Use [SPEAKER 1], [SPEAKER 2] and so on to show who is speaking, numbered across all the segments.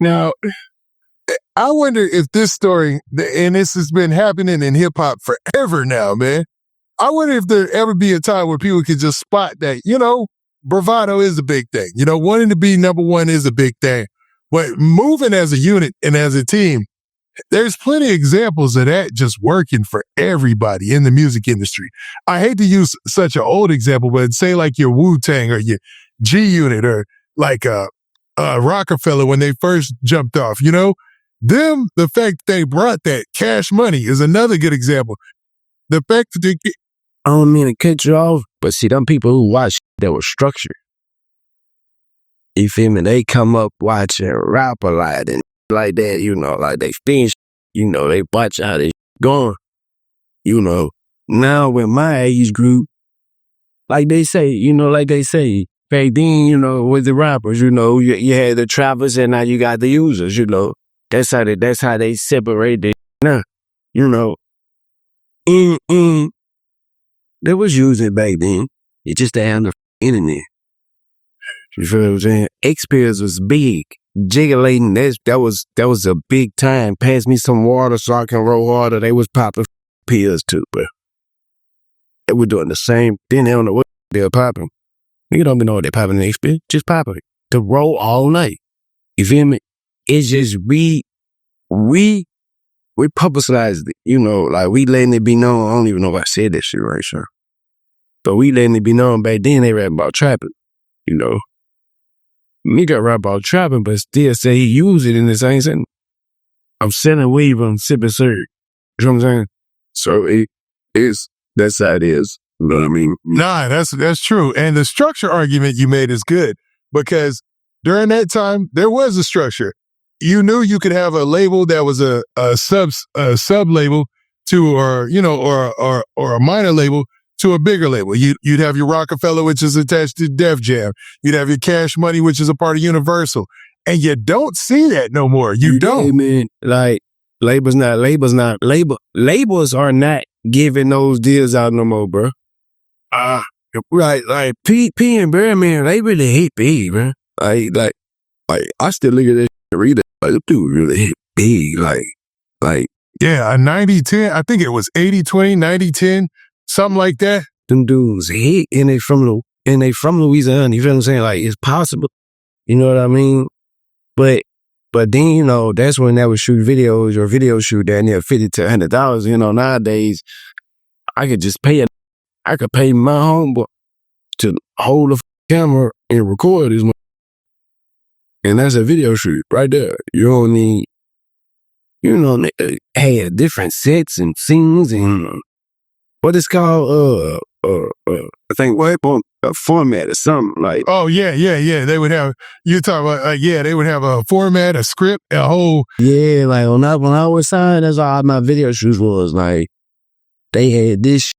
[SPEAKER 1] Now, I wonder if this story, and this has been happening in hip hop forever now, man. I wonder if there ever be a time where people could just spot that, bravado is a big thing. Wanting to be number one is a big thing. But moving as a unit and as a team, there's plenty of examples of that just working for everybody in the music industry. I hate to use such an old example, but say like your Wu-Tang or your G-Unit or like Rockefeller when they first jumped off, the fact they brought that Cash Money is another good example. The fact that
[SPEAKER 2] I don't mean to cut you off, but see, them people who watch that was structured. You feel me? They come up watching rap a lot and like that, like they finish, they watch how they going, Now with my age group, like they say, back then, with the rappers, you had the trappers and now you got the users, That's how they separate it now, They was using back then. It just they had the internet. You feel what I'm saying? X-Pills was big. Jiggling, that was a big time. Pass me some water so I can roll harder. They was popping pills too, bro. They were doing the same thing. They don't know what they were popping. You don't even know what they're popping in X-Pills. Just popping it. To roll all night. You feel me? It's just we publicized it, like we letting it be known. I don't even know if I said that shit right, sir. But we letting it be known back then they rap about trapping, Nigga rap about trapping, but still say he used it in the same sentence. I'm selling weed, I'm sipping syrup. You know what I'm saying? So that's how it is. You know what I mean?
[SPEAKER 1] Nah, that's true. And the structure argument you made is good because during that time, there was a structure. You knew you could have a label that was a sub label to, or a minor label to a bigger label. You'd have your Rockefeller, which is attached to Def Jam. You'd have your Cash Money, which is a part of Universal. And you don't see that no more. You don't.
[SPEAKER 2] Man, like labels are not giving those deals out no more, bro. Right, like P and Birdman, they really hit big, bro. Like I still look at this and read it. Like, this dude really hit big, like.
[SPEAKER 1] Yeah, a 90-10, I think it was 80-20, 90-10, something like that.
[SPEAKER 2] Them dudes hit, and they from Louisiana, you feel what I'm saying? Like, it's possible, you know what I mean? But then, that's when they would shoot videos or video shoot down there $50 to $100, nowadays, I could pay my homeboy to hold a camera and record this. And that's a video shoot right there. You don't need, they had different sets and scenes and what it's called, I think a format or something like.
[SPEAKER 1] Oh yeah. They would have, you're talking about, they would have a format, a script, a whole.
[SPEAKER 2] Yeah, like when I was signed, that's all my video shoots was. Like, they had this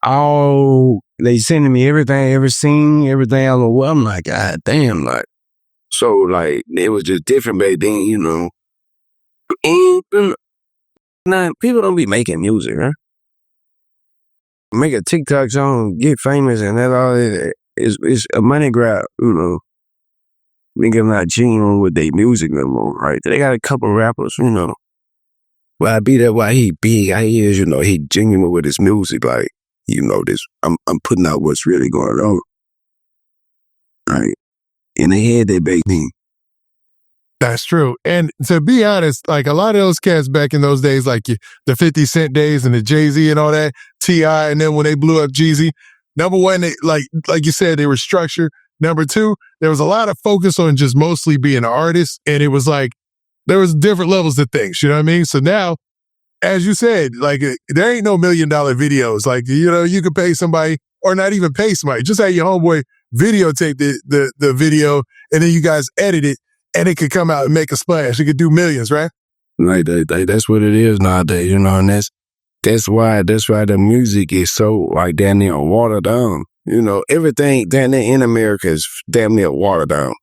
[SPEAKER 2] they sending me everything, every scene, everything. I'm like, God damn, like. So, like, it was just different back then, And now, people don't be making music, huh? Make a TikTok song, get famous, and that's all it is. It's a money grab, Niggas not genuine with their music no more, right? They got a couple rappers, Well, I be that why he big. He is, he genuine with his music. Like, this, I'm putting out what's really going on. Right? And they had that back then.
[SPEAKER 1] That's true. And to be honest, like a lot of those cats back in those days, like the 50 Cent days and the Jay-Z and all that, T.I., and then when they blew up Jeezy, number one, they, like you said, they were structured. Number two, there was a lot of focus on just mostly being an artist. And it was like, there was different levels to things, you know what I mean? So now, as you said, like there ain't no $1 million videos. Like, you could pay somebody or not even pay somebody. Just have your homeboy videotape the video and then you guys edit it and it could come out and make a splash. It could do millions, right?
[SPEAKER 2] Like that's what it is nowadays, and that's why the music is so like damn near watered down. Everything down there in America is damn near watered down.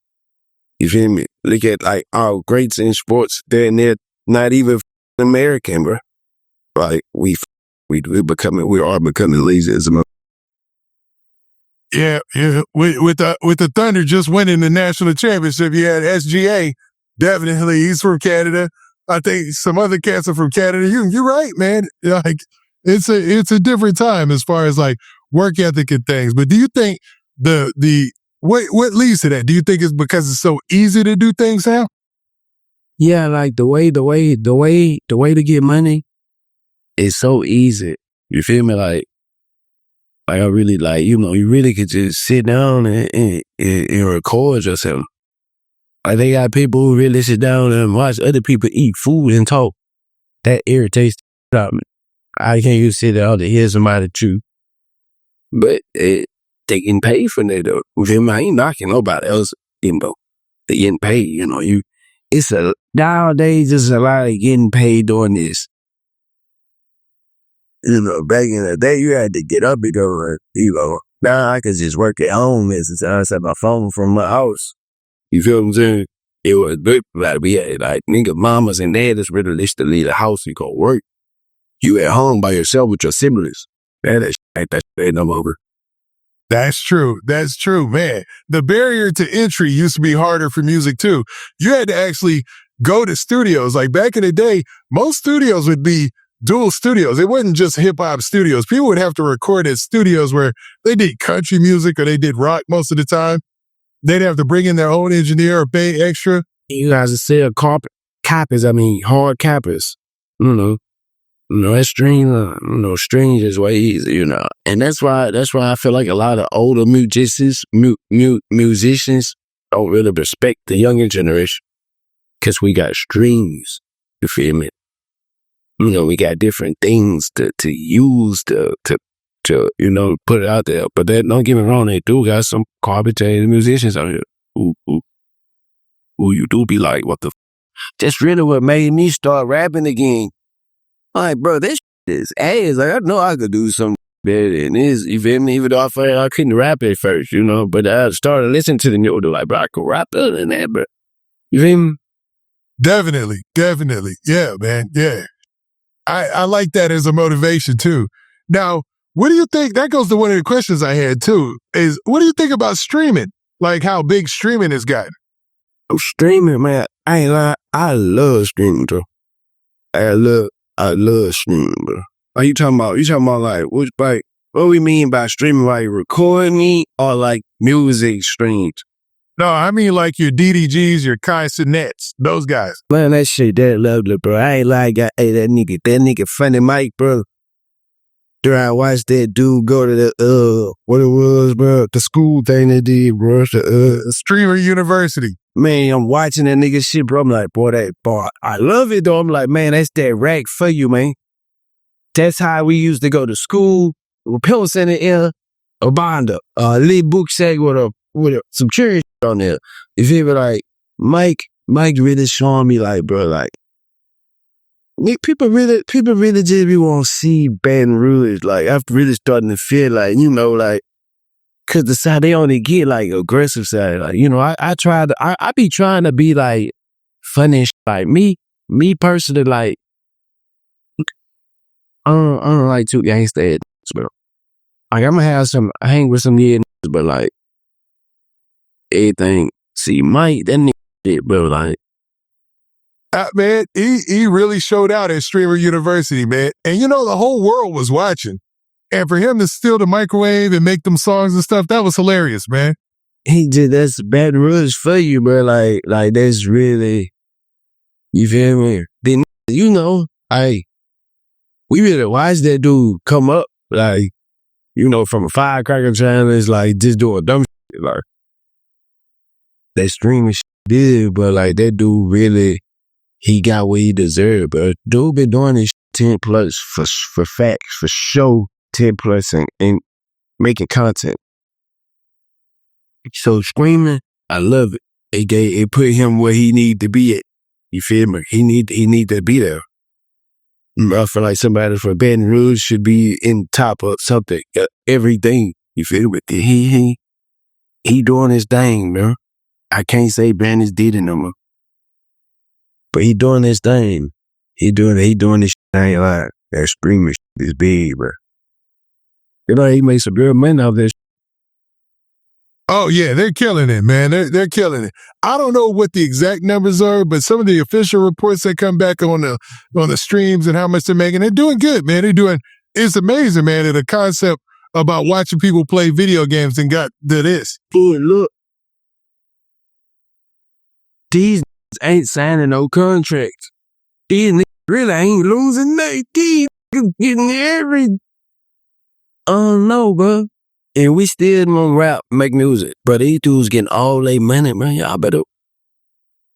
[SPEAKER 2] You feel me? Look at like our greats in sports, they're not even American, bro. Like we are becoming lazy as a mother.
[SPEAKER 1] Yeah. With the Thunder just winning the national championship, you had SGA Definitely, he's from Canada. I think some other cats are from Canada. You're right, man. Like it's a different time as far as like work ethic and things. But do you think the what leads to that? Do you think it's because it's so easy to do things now?
[SPEAKER 2] Yeah, like the way to get money is so easy. You feel me? Like I really like, you really could just sit down and record yourself. Like they got people who really sit down and watch other people eat food and talk. That irritates the shit out of me. I can't even sit down to hear somebody chew. But they getting paid for that though. You feel me? I ain't knocking nobody else, They getting paid, nowadays there's a lot of getting paid doing this. Back in the day, you had to get up and go, now I could just work at home and I set my phone from my house. You feel what I'm saying? It was good, but we had like nigga mamas and daddies really to leave the house and go work. You at home by yourself with your siblings. That shit ain't no over.
[SPEAKER 1] That's true. That's true, man. The barrier to entry used to be harder for music too. You had to actually go to studios. Like back in the day, most studios would be dual studios. It wasn't just hip hop studios. People would have to record at studios where they did country music or they did rock most of the time. They'd have to bring in their own engineer or pay extra.
[SPEAKER 2] You guys sell copies, hard copies. That string is way easier, And that's why I feel like a lot of older musicians don't really respect the younger generation. Cause we got strings, you feel me? We got different things to use to put it out there. But don't get me wrong, they do got some garbage-ass musicians out here who you do be like, what the That's really what made me start rapping again. Like, bro, this is ass. Like, I know I could do something better than this, you feel me? Even though I couldn't rap at first, but I started listening to the new, like, bro, I could rap better than that, bro. You feel me?
[SPEAKER 1] Definitely. Yeah, man. Yeah. I like that as a motivation too. Now, what do you think? That goes to one of the questions I had too, is what do you think about streaming? Like how big streaming has gotten?
[SPEAKER 2] Oh, streaming, man. I ain't lying. I love streaming, bro. I love streaming, bro. Are you talking about like, what we mean by streaming? Like recording or like music streams?
[SPEAKER 1] No, I mean like your DDGs, your Kai Sinets, those guys.
[SPEAKER 2] Man, that shit, that lovely, bro. I ain't like, that nigga Funny Mike, bro. During I watched that dude go to the, what it was, bro, the school thing they did, bro. The
[SPEAKER 1] Streamer University.
[SPEAKER 2] Man, I'm watching that nigga shit, bro. I'm like, boy, I love it, though. I'm like, man, that's that rack for you, man. That's how we used to go to school. With pills in the air, a binder, a little book sack with some cherry on there. If you ever like, Mike really showing me like, bro, like, people really just be want to see Baton Rouge. Like, I'm really starting to feel like, like, cause the side they only get like aggressive side. Like, I be trying to be like funny and shit. Like me personally, like, I don't like too gangsta ass, bro. Like, I'm gonna hang with some yeah, but like, everything. See, Mike, that nigga shit, bro, like.
[SPEAKER 1] Man, he really showed out at Streamer University, man. And the whole world was watching. And for him to steal the microwave and make them songs and stuff, that was hilarious, man.
[SPEAKER 2] That's Baton Rouge for you, bro. Like that's really, you feel me? Then, we really watched that dude come up, like, from a firecracker challenge, like, just doing dumb shit, like, that streaming shit did, but, like, that dude really, he got what he deserved, but dude been doing this 10 plus for facts, for show, 10 plus and making content. So streaming, I love it. It put him where he need to be at. You feel me? He need to be there. I feel like somebody from Baton Rouge should be in top of something, everything. You feel me? He doing his thing, man. I can't say Brandon did it no more. But he doing his thing. He doing this thing like that streaming shit is big, bro. He makes some real money off this.
[SPEAKER 1] Oh yeah, they're killing it, man. They're killing it. I don't know what the exact numbers are, but some of the official reports that come back on the streams and how much they're making, they're doing good, man. It's amazing, man. That a concept about watching people play video games and got to this.
[SPEAKER 2] Boy, look. These ain't signing no contracts. These niggas really ain't losing nothing. These niggas getting every... no, bro. And we still gonna rap, make music. Bro, these dudes getting all their money, bro. Y'all better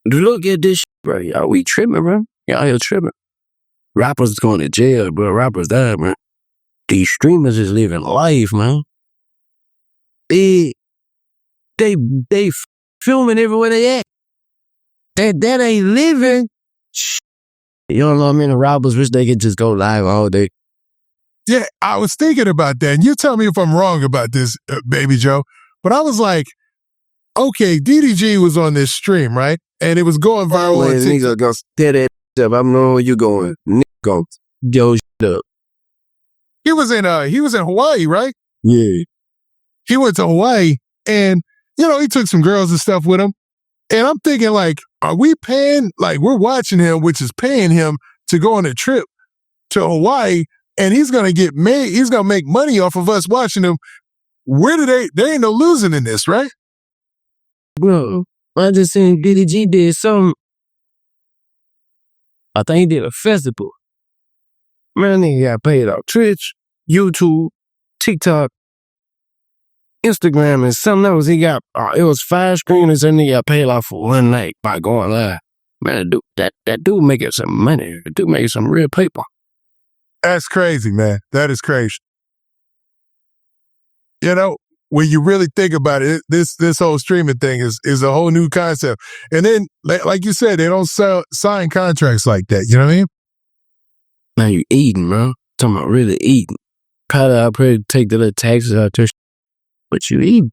[SPEAKER 2] look at this shit, bro. Y'all, we tripping, bro. Y'all here tripping. Rappers going to jail, bro. Rappers die, man. These streamers is living life, man. They filming everywhere they at. That ain't living. You don't know how many rappers wish they could just go live all day.
[SPEAKER 1] Yeah, I was thinking about that. And you tell me if I'm wrong about this, Baby Joe. But I was like, okay, DDG was on this stream, right? And it was going viral on TikTok.
[SPEAKER 2] Nigga gonna tear that up. I know where you going. Nigga gonna yo shit up.
[SPEAKER 1] He was in Hawaii, right?
[SPEAKER 2] Yeah.
[SPEAKER 1] He went to Hawaii and, he took some girls and stuff with him. And I'm thinking, like, are we paying, like, we're watching him, which is paying him to go on a trip to Hawaii, and he's going to make money off of us watching him. There ain't no losing in this, right?
[SPEAKER 2] Bro, I just seen BBG did something. I think he did a festival. Man, he got paid off Twitch, YouTube, TikTok, Instagram, and something else. He got, it was 5 screeners and he got paid off for one night by going live. Man, that dude making some money. That dude making some real paper.
[SPEAKER 1] That's crazy, man. That is crazy. When you really think about it, this whole streaming thing is a whole new concept. And then, like you said, they don't sign contracts like that. You know what I mean?
[SPEAKER 2] Now you eating, bro. Talking about really eating. Probably I'll take the little taxes out there, but you eating.